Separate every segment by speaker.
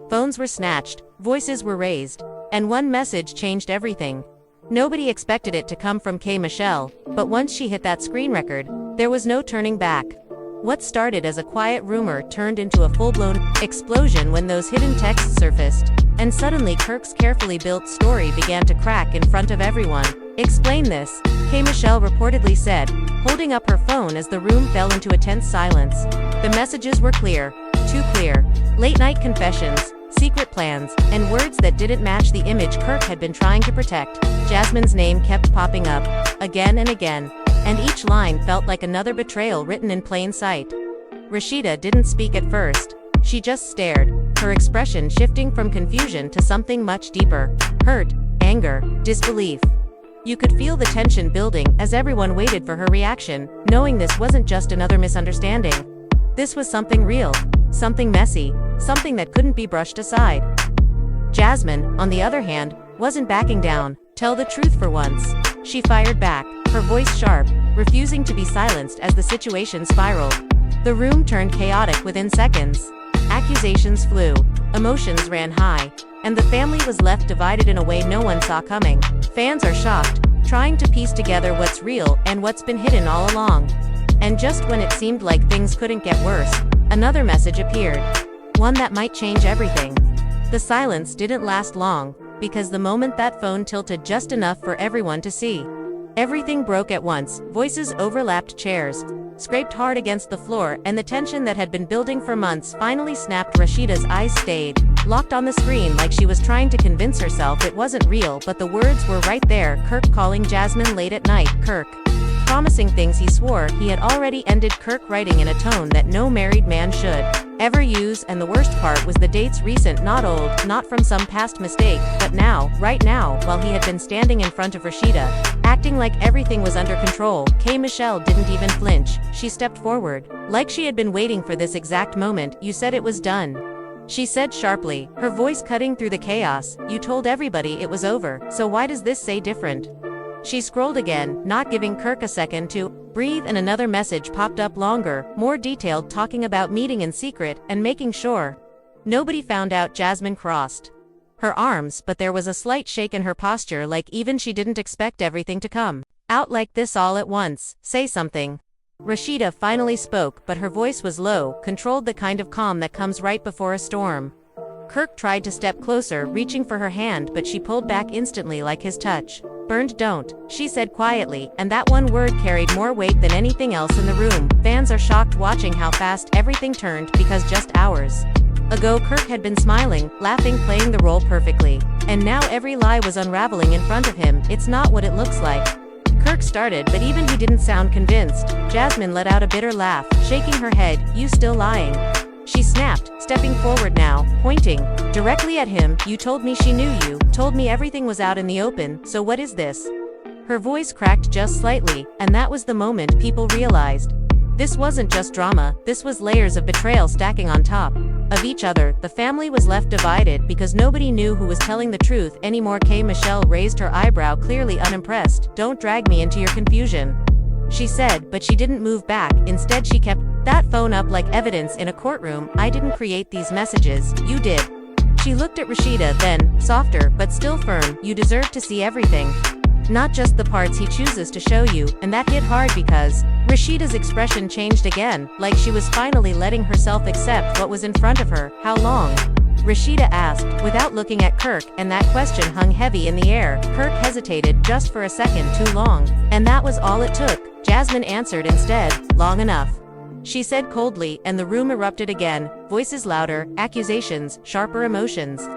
Speaker 1: Phones were snatched, voices were raised, and one message changed everything. Nobody expected it to come from K. Michelle, but once she hit that screen record, there was no turning back. What started as a quiet rumor turned into a full-blown explosion when those hidden texts surfaced, and suddenly Kirk's carefully built story began to crack in front of everyone. "Explain this," K. Michelle reportedly said, holding up her phone as the room fell into a tense silence. The messages were clear, too clear. Late-night confessions, secret plans, and words that didn't match the image Kirk had been trying to protect. Jasmine's name kept popping up, again and again, and each line felt like another betrayal written in plain sight. Rasheeda didn't speak at first. She just stared, her expression shifting from confusion to something much deeper: hurt, anger, disbelief. You could feel the tension building as everyone waited for her reaction, knowing this wasn't just another misunderstanding. This was something real, something messy, something that couldn't be brushed aside. Jasmine, on the other hand, wasn't backing down. "Tell the truth for once," she fired back, her voice sharp, refusing to be silenced as the situation spiraled. The room turned chaotic within seconds. Accusations flew, emotions ran high, and the family was left divided in a way no one saw coming. Fans are shocked, trying to piece together what's real and what's been hidden all along. And just when it seemed like things couldn't get worse, another message appeared. One that might change everything. The silence didn't last long, because the moment that phone tilted just enough for everyone to see, everything broke at once. Voices overlapped, chairs scraped hard against the floor, and the tension that had been building for months finally snapped. Rasheeda's eyes stayed locked on the screen, like she was trying to convince herself it wasn't real, but the words were right there. Kirk calling Jasmine late at night. Kirk promising things he swore he had already ended. Kirk writing in a tone that no married man should ever use, and the worst part was the dates recent, not old, not from some past mistake, but now, right now, while he had been standing in front of Rasheeda, acting like everything was under control. K. Michelle didn't even flinch. She stepped forward, like she had been waiting for this exact moment. "You said it was done," she said sharply, her voice cutting through the chaos. "You told everybody it was over, so why does this say different?" She scrolled again, not giving Kirk a second to breathe, and another message popped up, longer, more detailed, talking about meeting in secret and making sure nobody found out. Jasmine crossed her arms, but there was a slight shake in her posture, like even she didn't expect everything to come out like this all at once. "Say something." Rasheeda finally spoke, but her voice was low, controlled, the kind of calm that comes right before a storm. Kirk tried to step closer, reaching for her hand, but she pulled back instantly, like his touch burned. "Don't," she said quietly, and that one word carried more weight than anything else in the room. Fans are shocked, watching how fast everything turned, because just hours ago Kirk had been smiling, laughing, playing the role perfectly. And now every lie was unraveling in front of him. "It's not what it looks like," Kirk started, but even he didn't sound convinced. Jasmine let out a bitter laugh, shaking her head. "You still lying?" she snapped, stepping forward now, pointing directly at him. "You told me she knew you, told me everything was out in the open, so what is this?" Her voice cracked just slightly, and that was the moment people realized this wasn't just drama, this was layers of betrayal stacking on top of each other. The family was left divided because nobody knew who was telling the truth anymore. K. Michelle raised her eyebrow, clearly unimpressed. "Don't drag me into your confusion," she said, but she didn't move back. Instead, she kept that phone up like evidence in a courtroom. "I didn't create these messages, you did." She looked at Rasheeda, then, softer, but still firm, "You deserve to see everything, not just the parts he chooses to show you," and that hit hard because Rasheeda's expression changed again, like she was finally letting herself accept what was in front of her. "How long?" Rasheeda asked, without looking at Kirk, and that question hung heavy in the air. Kirk hesitated, just for a second. "Too long." And that was all it took. Jasmine answered instead, "Long enough," she said coldly, and the room erupted again, voices louder, accusations, sharper, emotions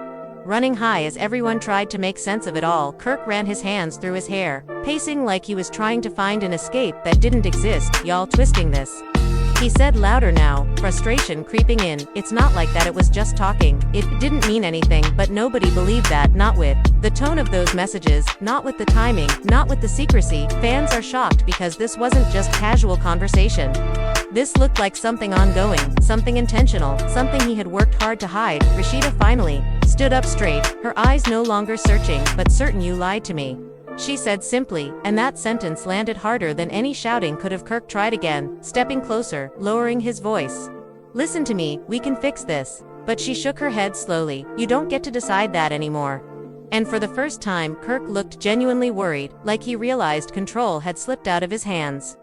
Speaker 1: running high as everyone tried to make sense of it all. Kirk ran his hands through his hair, pacing like he was trying to find an escape that didn't exist. "Y'all twisting this," he said louder now, frustration creeping in. "It's not like that, it was just talking. It didn't mean anything," but nobody believed that, not with the tone of those messages, not with the timing, not with the secrecy. Fans are shocked because this wasn't just casual conversation. This looked like something ongoing, something intentional, something he had worked hard to hide. Rasheeda finally stood up straight, her eyes no longer searching, but certain. "You lied to me," she said simply, and that sentence landed harder than any shouting could have. Kirk tried again, stepping closer, lowering his voice. "Listen to me, we can fix this." But she shook her head slowly. You don't get to decide that anymore. And for the first time, Kirk looked genuinely worried, like he realized control had slipped out of his hands.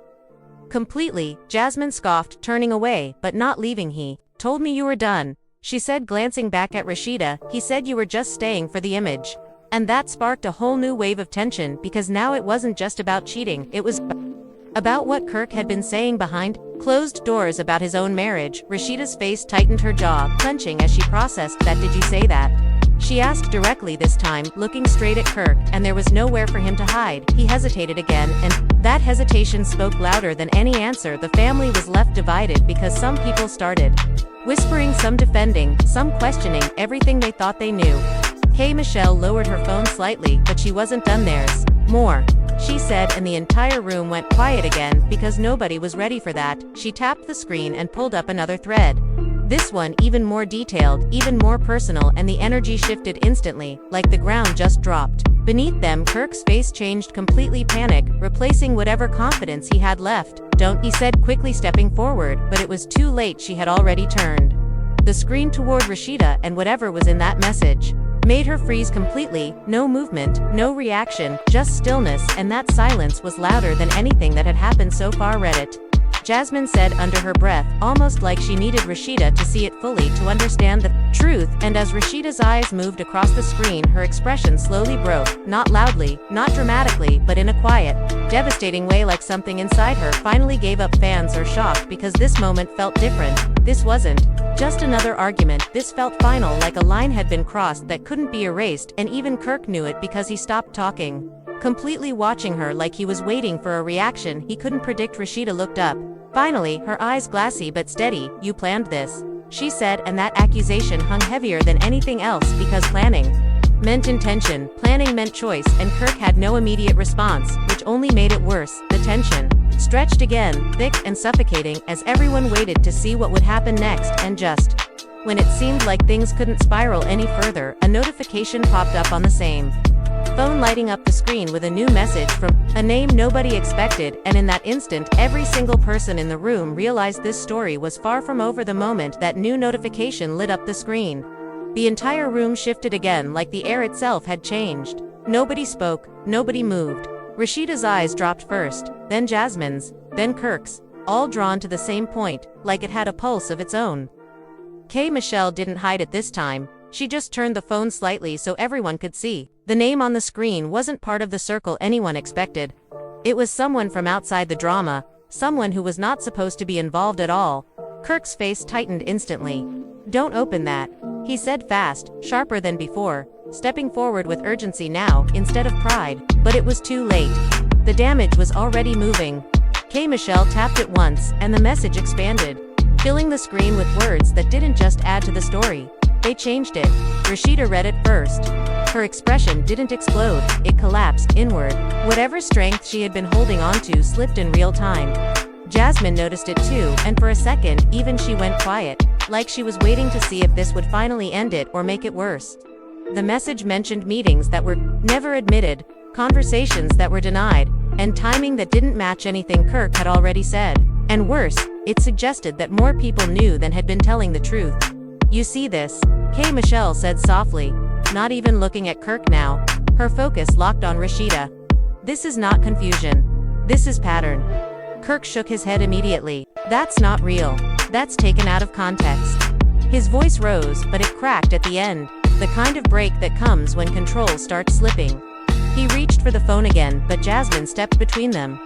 Speaker 1: Completely, Jasmine scoffed, turning away, but not leaving. He told me you were done, she said, glancing back at Rasheeda. He said you were just staying for the image. And that sparked a whole new wave of tension, because now it wasn't just about cheating, it was about what Kirk had been saying behind closed doors about his own marriage. Rasheeda's face tightened, her jaw clenching as she processed that. Did you say that? She asked directly this time, looking straight at Kirk, and there was nowhere for him to hide. He hesitated again, and that hesitation spoke louder than any answer. The family was left divided because some people started whispering, some defending, some questioning everything they thought they knew. K. Michelle lowered her phone slightly, but she wasn't done. There's more, she said, and the entire room went quiet again, because nobody was ready for that. She tapped the screen and pulled up another thread. This one even more detailed, even more personal, and the energy shifted instantly, like the ground just dropped beneath them. Kirk's face changed completely, panic replacing whatever confidence he had left. Don't, he said, quickly stepping forward, but it was too late. She had already turned the screen toward Rasheeda, and whatever was in that message made her freeze completely. No movement, no reaction, just stillness, and that silence was louder than anything that had happened so far. Read it, Jasmine said under her breath, almost like she needed Rasheeda to see it fully to understand the truth. And as Rasheeda's eyes moved across the screen, her expression slowly broke, not loudly, not dramatically, but in a quiet, devastating way, like something inside her finally gave up. Fans are shocked because this moment felt different. This wasn't just another argument, this felt final, like a line had been crossed that couldn't be erased, and even Kirk knew it because he stopped talking, completely watching her like he was waiting for a reaction he couldn't predict. Rasheeda looked up, finally, her eyes glassy but steady. You planned this, she said, and that accusation hung heavier than anything else, because planning meant intention, planning meant choice, and Kirk had no immediate response, which only made it worse. The tension stretched again, thick and suffocating, as everyone waited to see what would happen next. And just when it seemed like things couldn't spiral any further, a notification popped up on the same phone, lighting up the screen with a new message from a name nobody expected. And in that instant, every single person in the room realized this story was far from over. The moment that new notification lit up the screen, the entire room shifted again, like the air itself had changed. Nobody spoke, nobody moved. Rasheeda's eyes dropped first, then Jasmine's, then Kirk's, all drawn to the same point, like it had a pulse of its own. K. Michelle didn't hide it this time. She just turned the phone slightly so everyone could see. The name on the screen wasn't part of the circle anyone expected. It was someone from outside the drama, someone who was not supposed to be involved at all. Kirk's face tightened instantly. Don't open that, he said, fast, sharper than before, stepping forward with urgency now, instead of pride. But it was too late. The damage was already moving. K. Michelle tapped it once, and the message expanded, filling the screen with words that didn't just add to the story, they changed it. Rasheeda read it first. Her expression didn't explode, it collapsed inward. Whatever strength she had been holding onto slipped in real time. Jasmine noticed it too, and for a second, even she went quiet, like she was waiting to see if this would finally end it or make it worse. The message mentioned meetings that were never admitted, conversations that were denied, and timing that didn't match anything Kirk had already said. And worse, it suggested that more people knew than had been telling the truth. You see this, K. Michelle said softly, not even looking at Kirk now, her focus locked on Rasheeda. This is not confusion. This is pattern. Kirk shook his head immediately. That's not real. That's taken out of context. His voice rose, but it cracked at the end, the kind of break that comes when control starts slipping. He reached for the phone again, but Jasmine stepped between them.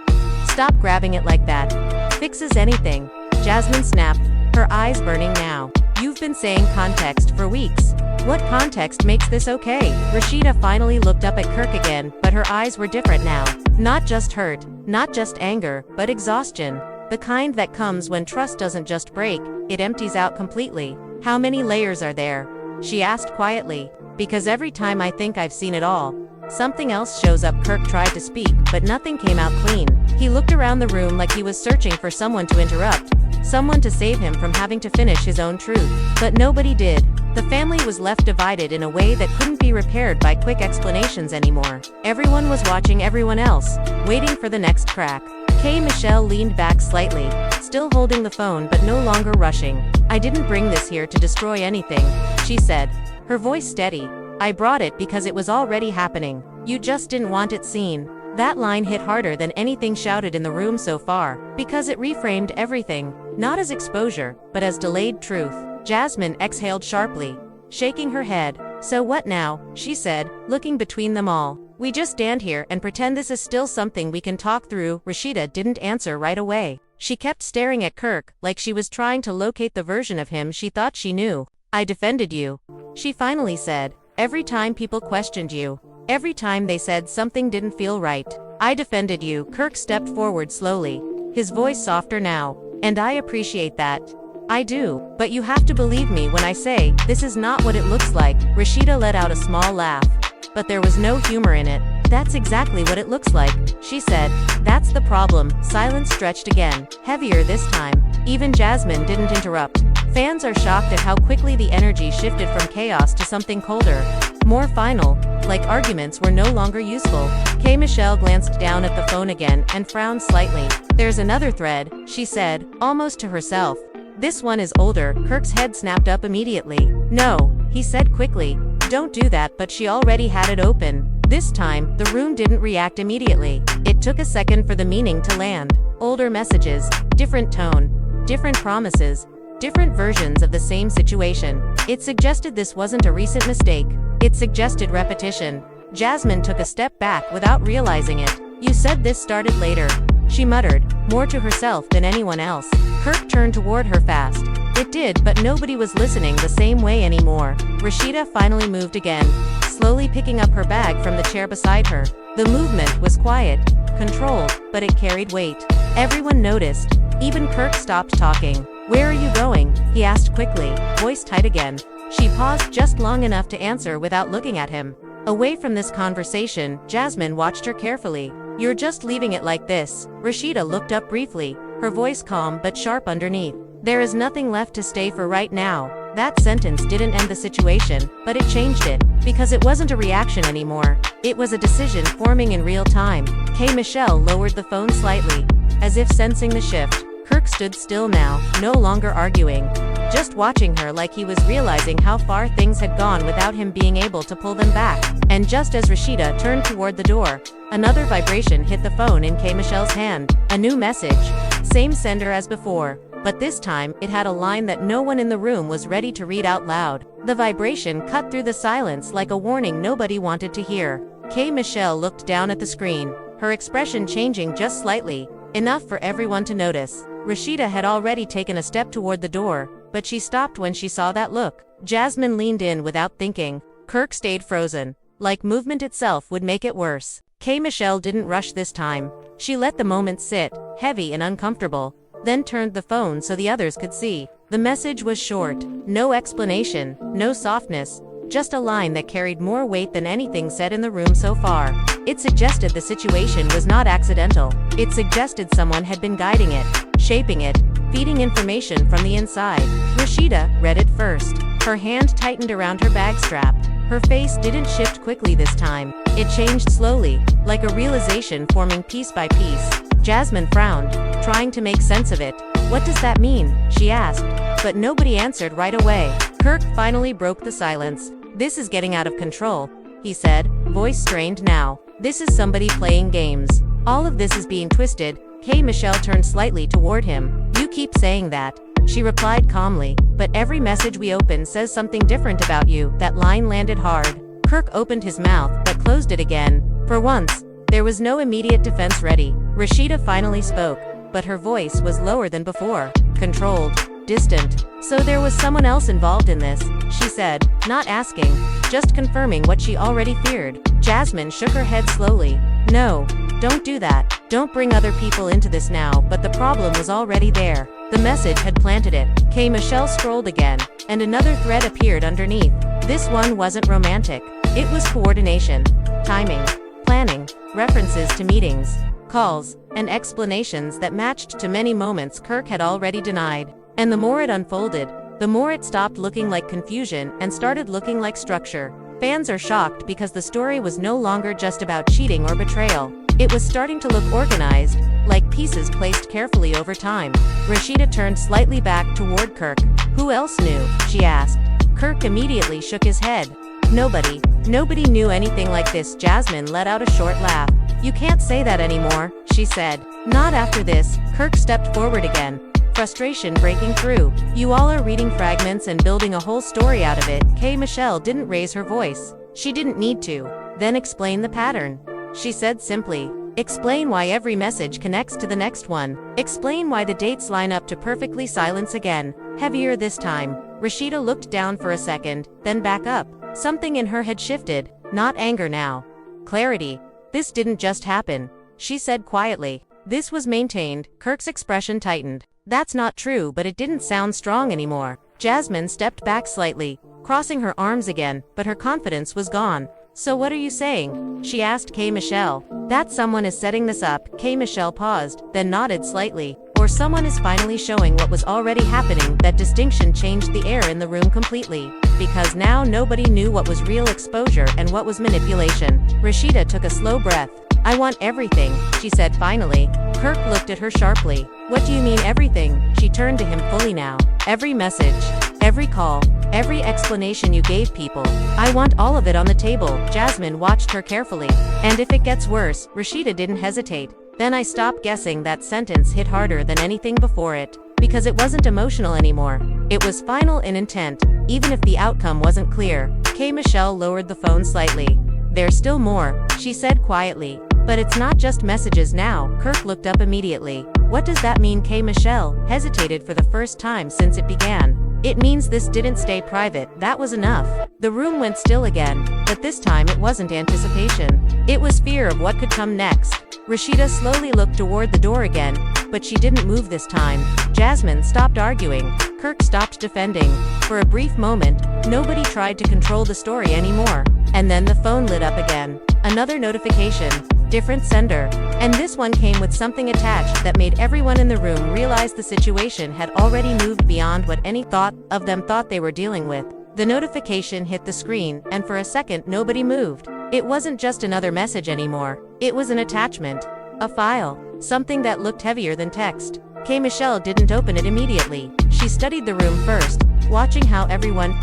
Speaker 1: Stop grabbing it like that. Fixes anything, Jasmine snapped, her eyes burning now. You've been saying context for weeks. What context makes this okay? Rasheeda finally looked up at Kirk again, but her eyes were different now. Not just hurt, not just anger, but exhaustion. The kind that comes when trust doesn't just break, it empties out completely. How many layers are there? She asked quietly. Because every time I think I've seen it all, something else shows up. Kirk tried to speak, but nothing came out clean. He looked around the room like he was searching for someone to interrupt, someone to save him from having to finish his own truth. But nobody did. The family was left divided in a way that couldn't be repaired by quick explanations anymore. Everyone was watching everyone else, waiting for the next crack. K. Michelle leaned back slightly, still holding the phone but no longer rushing. I didn't bring this here to destroy anything, she said, her voice steady. I brought it because it was already happening. You just didn't want it seen. That line hit harder than anything shouted in the room so far, because it reframed everything, not as exposure, but as delayed truth. Jasmine exhaled sharply, shaking her head. So what now? She said, looking between them all. We just stand here and pretend this is still something we can talk through. Rasheeda didn't answer right away. She kept staring at Kirk, like she was trying to locate the version of him she thought she knew. I defended you, she finally said. Every time people questioned you. Every time they said something didn't feel right. I defended you. Kirk stepped forward slowly, his voice softer now. And I appreciate that. I do, but you have to believe me when I say, this is not what it looks like. Rasheeda let out a small laugh. But there was no humor in it. That's exactly what it looks like, she said. That's the problem. Silence stretched again, heavier this time. Even Jasmine didn't interrupt. Fans are shocked at how quickly the energy shifted from chaos to something colder, more final, like arguments were no longer useful. K. Michelle glanced down at the phone again and frowned slightly. There's another thread, she said, almost to herself. This one is older. Kirk's head snapped up immediately. No, he said quickly. Don't do that, but she already had it open. This time, the room didn't react immediately. It took a second for the meaning to land. Older messages, different tone, different promises, different versions of the same situation. It suggested this wasn't a recent mistake. It suggested repetition. Jasmine took a step back without realizing it. You said this started later, she muttered, more to herself than anyone else. Kirk turned toward her fast. It did, but nobody was listening the same way anymore. Rasheeda finally moved again, slowly picking up her bag from the chair beside her. The movement was quiet, controlled, but it carried weight. Everyone noticed. Even Kirk stopped talking. Where are you going? He asked quickly, voice tight again. She paused just long enough to answer without looking at him. Away from this conversation, Jasmine watched her carefully. You're just leaving it like this. Rasheeda looked up briefly, her voice calm but sharp underneath. There is nothing left to stay for right now. That sentence didn't end the situation, but it changed it. Because it wasn't a reaction anymore. It was a decision forming in real time. K. Michelle lowered the phone slightly, as if sensing the shift. Kirk stood still now, no longer arguing. Just watching her like he was realizing how far things had gone without him being able to pull them back. And just as Rasheeda turned toward the door, another vibration hit the phone in K. Michelle's hand. A new message. Same sender as before. But this time, it had a line that no one in the room was ready to read out loud. The vibration cut through the silence like a warning nobody wanted to hear. K. Michelle looked down at the screen, her expression changing just slightly, enough for everyone to notice. Rasheeda had already taken a step toward the door, but she stopped when she saw that look. Jasmine leaned in without thinking. Kirk stayed frozen, like movement itself would make it worse. K. Michelle didn't rush this time. She let the moment sit, heavy and uncomfortable, then turned the phone so the others could see. The message was short, no explanation, no softness, just a line that carried more weight than anything said in the room so far. It suggested the situation was not accidental. It suggested someone had been guiding it, shaping it, feeding information from the inside. Rasheeda read it first. Her hand tightened around her bag strap. Her face didn't shift quickly this time. It changed slowly, like a realization forming piece by piece. Jasmine frowned, trying to make sense of it. What does that mean? She asked. But nobody answered right away. Kirk finally broke the silence. This is getting out of control, he said, voice strained now. This is somebody playing games. All of this is being twisted. K. Michelle turned slightly toward him. You keep saying that, she replied calmly. But every message we open says something different about you. That line landed hard. Kirk opened his mouth, but closed it again. For once, there was no immediate defense ready. Rasheeda finally spoke, but her voice was lower than before, controlled, distant. So there was someone else involved in this, she said, not asking, just confirming what she already feared. Jasmine shook her head slowly. No, don't do that. Don't bring other people into this now. But the problem was already there. The message had planted it. K. Michelle scrolled again, and another thread appeared underneath. This one wasn't romantic. It was coordination, timing, planning, references to meetings, calls, and explanations that matched to many moments Kirk had already denied. And the more it unfolded, the more it stopped looking like confusion and started looking like structure. Fans are shocked because the story was no longer just about cheating or betrayal. It was starting to look organized, like pieces placed carefully over time. Rasheeda turned slightly back toward Kirk. Who else knew? She asked. Kirk immediately shook his head. Nobody. Nobody knew anything like this. Jasmine let out a short laugh. You can't say that anymore, she said. Not after this. Kirk stepped forward again, frustration breaking through. You all are reading fragments and building a whole story out of it. K. Michelle didn't raise her voice. She didn't need to. Then explain the pattern, she said simply. Explain why every message connects to the next one. Explain why the dates line up to perfectly. Silence again, heavier this time. Rasheeda looked down for a second, then back up. Something in her had shifted, not anger now. Clarity. This didn't just happen, she said quietly. This was maintained. Kirk's expression tightened. That's not true, but it didn't sound strong anymore. Jasmine stepped back slightly, crossing her arms again, but her confidence was gone. So what are you saying? She asked K. Michelle. That someone is setting this up. K. Michelle paused, then nodded slightly. Or someone is finally showing what was already happening. That distinction changed the air in the room completely. Because now nobody knew what was real exposure and what was manipulation. Rasheeda took a slow breath. I want everything, she said finally. Kirk looked at her sharply. What do you mean everything? She turned to him fully now. Every message, every call, every explanation you gave people. I want all of it on the table. Jasmine watched her carefully. And if it gets worse, Rasheeda didn't hesitate. Then I stopped guessing. That sentence hit harder than anything before it. Because it wasn't emotional anymore. It was final in intent, even if the outcome wasn't clear. K. Michelle lowered the phone slightly. There's still more, she said quietly. But it's not just messages now. Kirk looked up immediately. What does that mean? K. Michelle hesitated for the first time since it began. It means this didn't stay private. That was enough. The room went still again, but this time it wasn't anticipation. It was fear of what could come next. Rasheeda slowly looked toward the door again, but she didn't move this time. Jasmine stopped arguing. Kirk stopped defending. For a brief moment, nobody tried to control the story anymore. And then the phone lit up again. Another notification. Different sender. And this one came with something attached that made everyone in the room realize the situation had already moved beyond what any of them thought they were dealing with. The notification hit the screen, and for a second nobody moved. It wasn't just another message anymore. It was an attachment. A file. Something that looked heavier than text. K. Michelle didn't open it immediately. She studied the room first, watching how everyone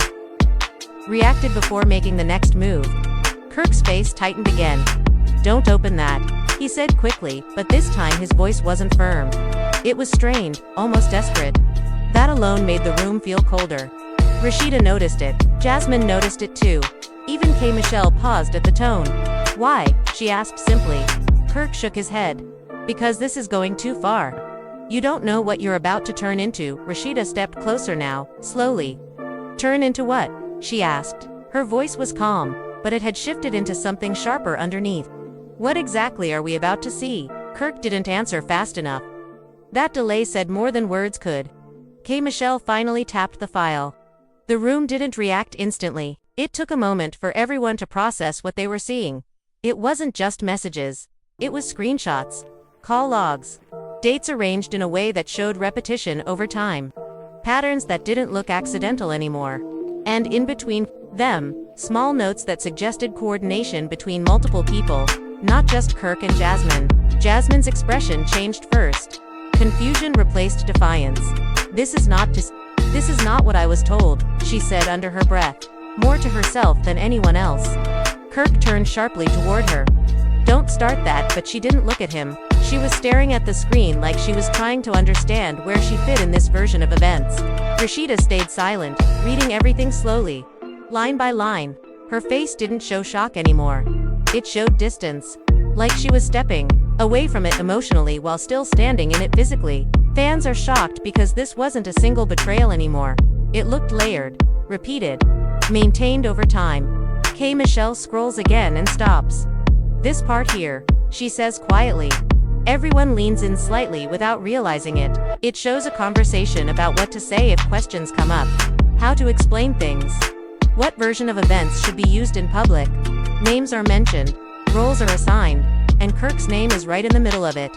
Speaker 1: reacted before making the next move. Kirk's face tightened again. Don't open that, he said quickly, but this time his voice wasn't firm. It was strained, almost desperate. That alone made the room feel colder. Rasheeda noticed it. Jasmine noticed it too. Even K. Michelle paused at the tone. Why? She asked simply. Kirk shook his head. Because this is going too far. You don't know what you're about to turn into. Rasheeda stepped closer now, slowly. Turn into what? She asked. Her voice was calm, but it had shifted into something sharper underneath. What exactly are we about to see? Kirk didn't answer fast enough. That delay said more than words could. K. Michelle finally tapped the file. The room didn't react instantly. It took a moment for everyone to process what they were seeing. It wasn't just messages. It was screenshots, call logs, dates arranged in a way that showed repetition over time, patterns that didn't look accidental anymore. And in between them, small notes that suggested coordination between multiple people, not just Kirk and Jasmine. Jasmine's expression changed first. Confusion replaced defiance. This is not what I was told, she said under her breath, more to herself than anyone else. Kirk turned sharply toward her. Don't start that, but she didn't look at him. She was staring at the screen like she was trying to understand where she fit in this version of events. Rasheeda stayed silent, reading everything slowly, line by line. Her face didn't show shock anymore. It showed distance, like she was stepping away from it emotionally while still standing in it physically. Fans are shocked because this wasn't a single betrayal anymore. It looked layered, repeated, maintained over time. K. Michelle scrolls again and stops. This part here, she says quietly. Everyone leans in slightly without realizing it. It shows a conversation about what to say if questions come up, how to explain things, what version of events should be used in public. Names are mentioned, roles are assigned, and Kirk's name is right in the middle of it.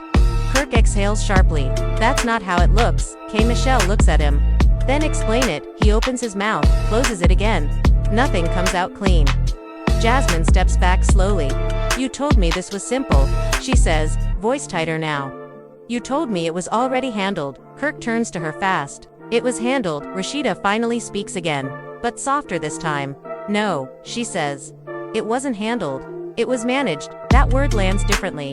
Speaker 1: Kirk exhales sharply. That's not how it looks. K. Michelle looks at him. Then explain it. He opens his mouth, closes it again. Nothing comes out clean. Jasmine steps back slowly. You told me this was simple, she says, voice tighter now. You told me it was already handled. Kirk turns to her fast. It was handled, Rasheeda finally speaks again, but softer this time. No, she says. It wasn't handled. It was managed. That word lands differently.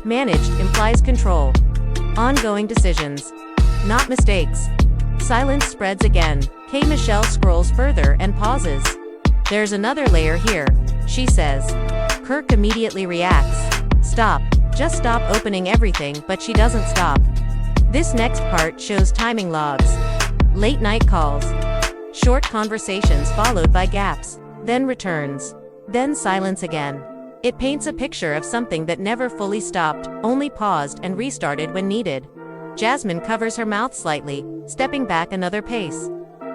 Speaker 1: Managed implies control. Ongoing decisions. Not mistakes. Silence spreads again. K. Michelle scrolls further and pauses. There's another layer here, she says. Kirk immediately reacts. Stop. Just stop opening everything, but she doesn't stop. This next part shows timing logs. Late night calls. Short conversations followed by gaps. Then returns. Then silence again. It paints a picture of something that never fully stopped, only paused and restarted when needed. Jasmine covers her mouth slightly, stepping back another pace.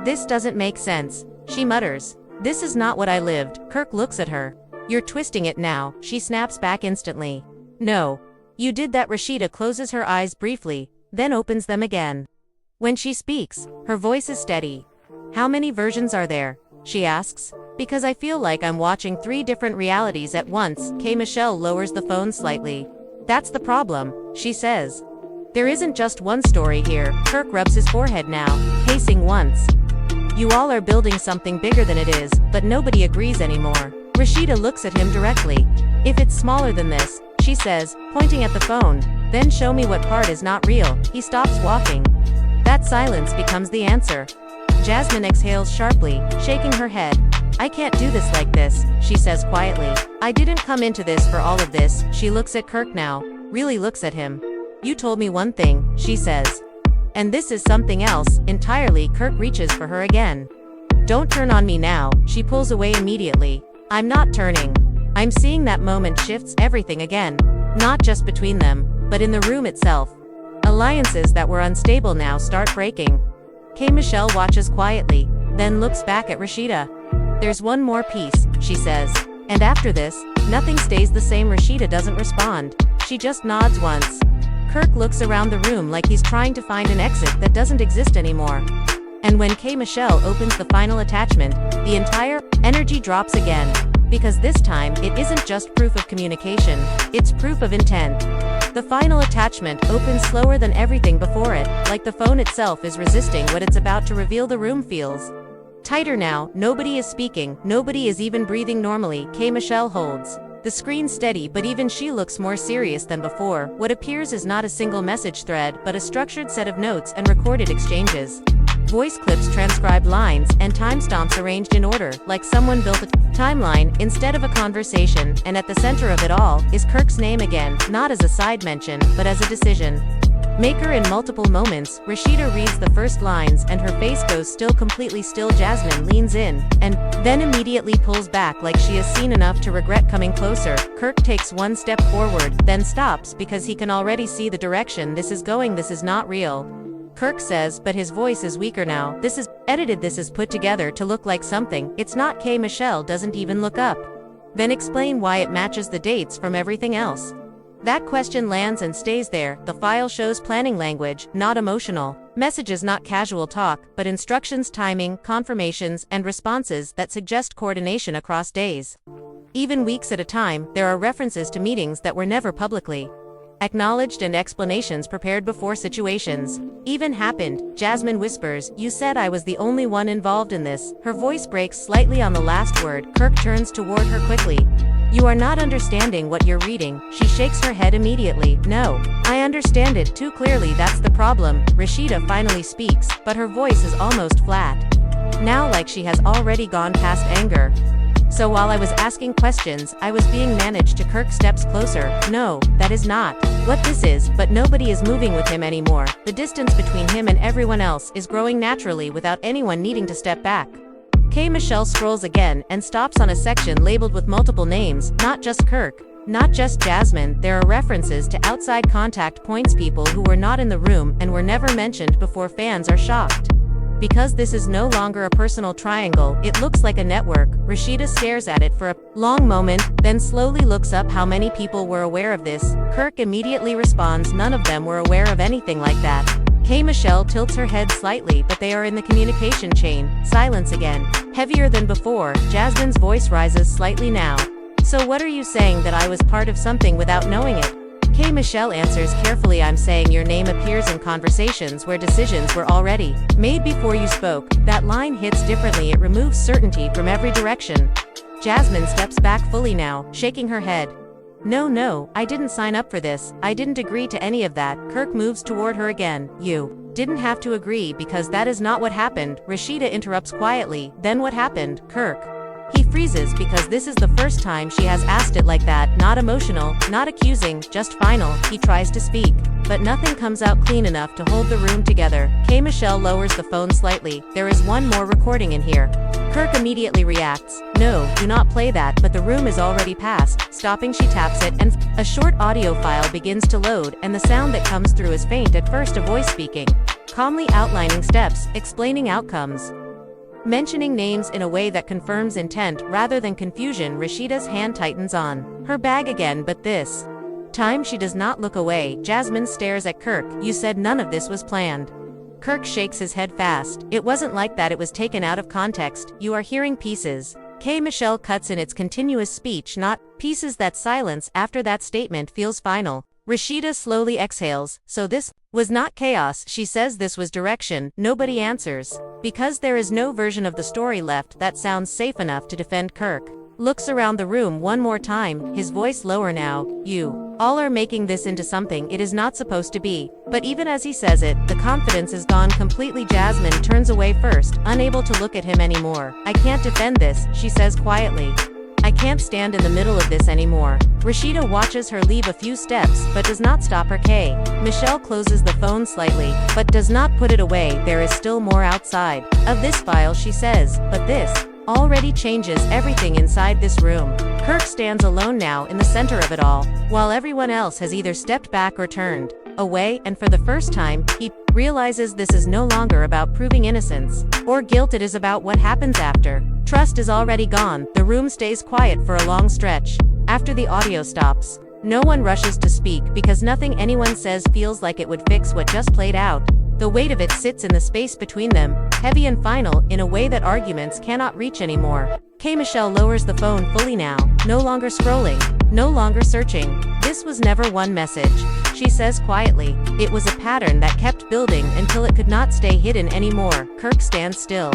Speaker 1: This doesn't make sense, she mutters. This is not what I lived. Kirk looks at her. You're twisting it now, she snaps back instantly. No. You did that. Rasheeda closes her eyes briefly, then opens them again. When she speaks, her voice is steady. How many versions are there? She asks. Because I feel like I'm watching 3 different realities at once. K. Michelle lowers the phone slightly. That's the problem, she says. There isn't just one story here. Kirk rubs his forehead now, pacing once. You all are building something bigger than it is, but nobody agrees anymore. Rasheeda looks at him directly. If it's smaller than this, she says, pointing at the phone, then show me what part is not real. He stops walking. That silence becomes the answer. Jasmine exhales sharply, shaking her head. I can't do this like this, she says quietly. I didn't come into this for all of this. She looks at Kirk now, really looks at him. You told me one thing, she says. And this is something else, entirely. Kirk reaches for her again. Don't turn on me now, she pulls away immediately. I'm not turning. I'm seeing that moment shifts everything again. Not just between them, but in the room itself. Alliances that were unstable now start breaking. K. Michelle watches quietly, then looks back at Rasheeda. There's one more piece, she says. And after this, nothing stays the same. Rasheeda doesn't respond. She just nods once. Kirk looks around the room like he's trying to find an exit that doesn't exist anymore. And when K. Michelle opens the final attachment, the entire energy drops again. Because this time, it isn't just proof of communication, it's proof of intent. The final attachment opens slower than everything before it, like the phone itself is resisting what it's about to reveal. The room feels tighter now. Nobody is speaking, nobody is even breathing normally. K. Michelle holds the screen steady, but even she looks more serious than before. What appears is not a single message thread, but a structured set of notes and recorded exchanges. Voice clips, transcribed lines, and timestamps arranged in order, like someone built a timeline instead of a conversation. And at the center of it all is Kirk's name again, not as a side mention, but as a decision maker in multiple moments. Rasheeda reads the first lines and her face goes still, completely still. Jasmine leans in, and then immediately pulls back like she has seen enough to regret coming closer. Kirk takes one step forward, then stops because he can already see the direction this is going. This is not real, Kirk says, but his voice is weaker now. This is edited, this is put together to look like something. It's not. K. Michelle doesn't even look up. Then explain why it matches the dates from everything else. That question lands and stays there. The file shows planning language, not emotional messages, not casual talk, but instructions, timing, confirmations, and responses that suggest coordination across days. Even weeks at a time. There are references to meetings that were never publicly acknowledged and explanations prepared before situations even happened. Jasmine whispers, you said I was the only one involved in this. Her voice breaks slightly on the last word. Kirk turns toward her quickly. You are not understanding what you're reading. She shakes her head immediately. No, I understand it too clearly. That's the problem. Rasheeda finally speaks, but her voice is almost flat. Now, like she has already gone past anger. So while I was asking questions, I was being managed. To Kirk steps closer. No, that is not what this is, but nobody is moving with him anymore. The distance between him and everyone else is growing naturally without anyone needing to step back. K. Michelle scrolls again and stops on a section labeled with multiple names, not just Kirk, not just Jasmine. There are references to outside contact points, people who were not in the room and were never mentioned before. Fans are shocked. Because this is no longer a personal triangle, it looks like a network. Rasheeda stares at it for a long moment, then slowly looks up. How many people were aware of this? Kirk immediately responds, none of them were aware of anything like that. K. Michelle tilts her head slightly, but they are in the communication chain. Silence again. Heavier than before. Jasmine's voice rises slightly now. So what are you saying, that I was part of something without knowing it? K. Michelle answers carefully, I'm saying your name appears in conversations where decisions were already made before you spoke. That line hits differently, it removes certainty from every direction. Jasmine steps back fully now, shaking her head. No, I didn't sign up for this, I didn't agree to any of that. Kirk moves toward her again. You didn't have to agree, because that is not what happened. Rasheeda interrupts quietly. Then what happened, Kirk? He freezes, because this is the first time she has asked it like that, not emotional, not accusing, just final. He tries to speak, but nothing comes out clean enough to hold the room together. K. Michelle lowers the phone slightly. There is one more recording in here. Kirk immediately reacts. No, do not play that, but the room is already past. Stopping, she taps it, and a short audio file begins to load, and the sound that comes through is faint at first, a voice speaking, calmly outlining steps, explaining outcomes, mentioning names in a way that confirms intent rather than confusion. Rasheeda's hand tightens on her bag again, but this time she does not look away. Jasmine stares at Kirk. You said none of this was planned. Kirk shakes his head fast. It wasn't like that, it was taken out of context. You are hearing pieces. K. Michelle cuts in its continuous speech, not pieces. That silence after that statement feels final. Rasheeda slowly exhales. So this was not chaos, she says, this was direction. Nobody answers, because there is no version of the story left that sounds safe enough to defend. Kirk looks around the room one more time, his voice lower now. You all are making this into something it is not supposed to be. But even as he says it, the confidence is gone completely. Jasmine turns away first, unable to look at him anymore. I can't defend this, she says quietly. I can't stand in the middle of this anymore. Rasheeda watches her leave a few steps, but does not stop her. K. Michelle closes the phone slightly, but does not put it away. There is still more outside of this file, she says, but this already changes everything inside this room. Kirk stands alone now in the center of it all, while everyone else has either stepped back or turned away, and for the first time, he realizes this is no longer about proving innocence or guilt, it is about what happens after. Trust is already gone. The room stays quiet for a long stretch. After the audio stops, no one rushes to speak, because nothing anyone says feels like it would fix what just played out. The weight of it sits in the space between them, heavy and final, in a way that arguments cannot reach anymore. K. Michelle lowers the phone fully now, no longer scrolling, no longer searching. This was never one message, she says quietly. It was a pattern that kept building until it could not stay hidden anymore. Kirk stands still,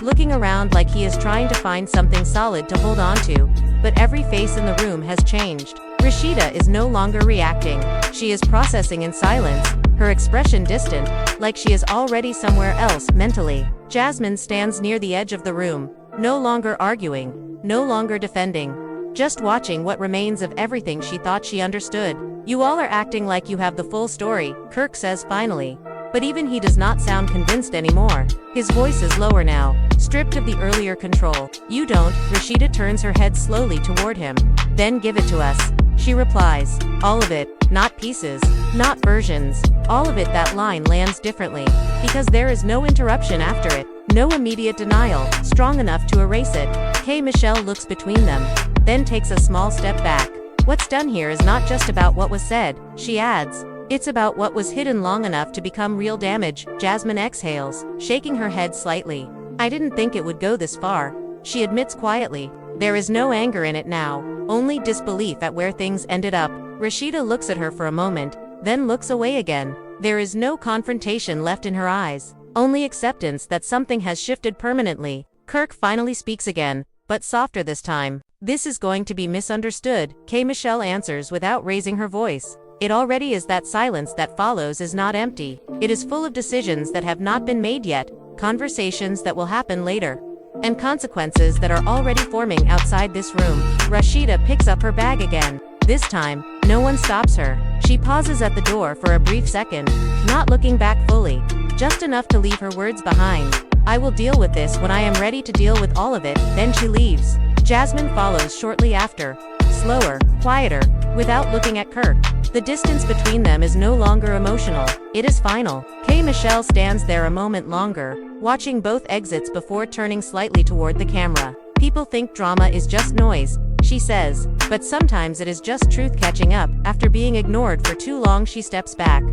Speaker 1: looking around like he is trying to find something solid to hold on to, but every face in the room has changed. Rasheeda is no longer reacting. She is processing in silence, her expression distant, like she is already somewhere else mentally. Jasmine stands near the edge of the room, no longer arguing, no longer defending, just watching what remains of everything she thought she understood. You all are acting like you have the full story, Kirk says finally. But even he does not sound convinced anymore. His voice is lower now, stripped of the earlier control. You don't. Rasheeda turns her head slowly toward him. Then give it to us, she replies. All of it, not pieces, not versions. All of it. That line lands differently, because there is no interruption after it, no immediate denial, strong enough to erase it. K. Michelle looks between them, then takes a small step back. What's done here is not just about what was said, she adds. It's about what was hidden long enough to become real damage. Jasmine exhales, shaking her head slightly. I didn't think it would go this far, she admits quietly. There is no anger in it now, only disbelief at where things ended up. Rasheeda looks at her for a moment, then looks away again. There is no confrontation left in her eyes, only acceptance that something has shifted permanently. Kirk finally speaks again, but softer this time. This is going to be misunderstood, K. Michelle answers without raising her voice. It already is. That silence that follows is not empty. It is full of decisions that have not been made yet, conversations that will happen later, and consequences that are already forming outside this room. Rasheeda picks up her bag again. This time, no one stops her. She pauses at the door for a brief second, not looking back fully, just enough to leave her words behind. I will deal with this when I am ready to deal with all of it. Then she leaves. Jasmine follows shortly after, slower, quieter, without looking at Kirk. The distance between them is no longer emotional, it is final. K. Michelle stands there a moment longer, watching both exits before turning slightly toward the camera. People think drama is just noise, she says, but sometimes it is just truth catching up. After being ignored for too long, she steps back,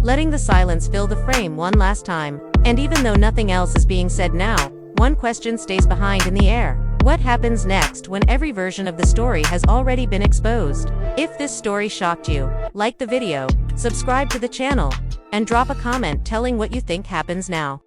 Speaker 1: letting the silence fill the frame one last time. And even though nothing else is being said now, one question stays behind in the air. What happens next when every version of the story has already been exposed? If this story shocked you, like the video, subscribe to the channel, and drop a comment telling what you think happens now.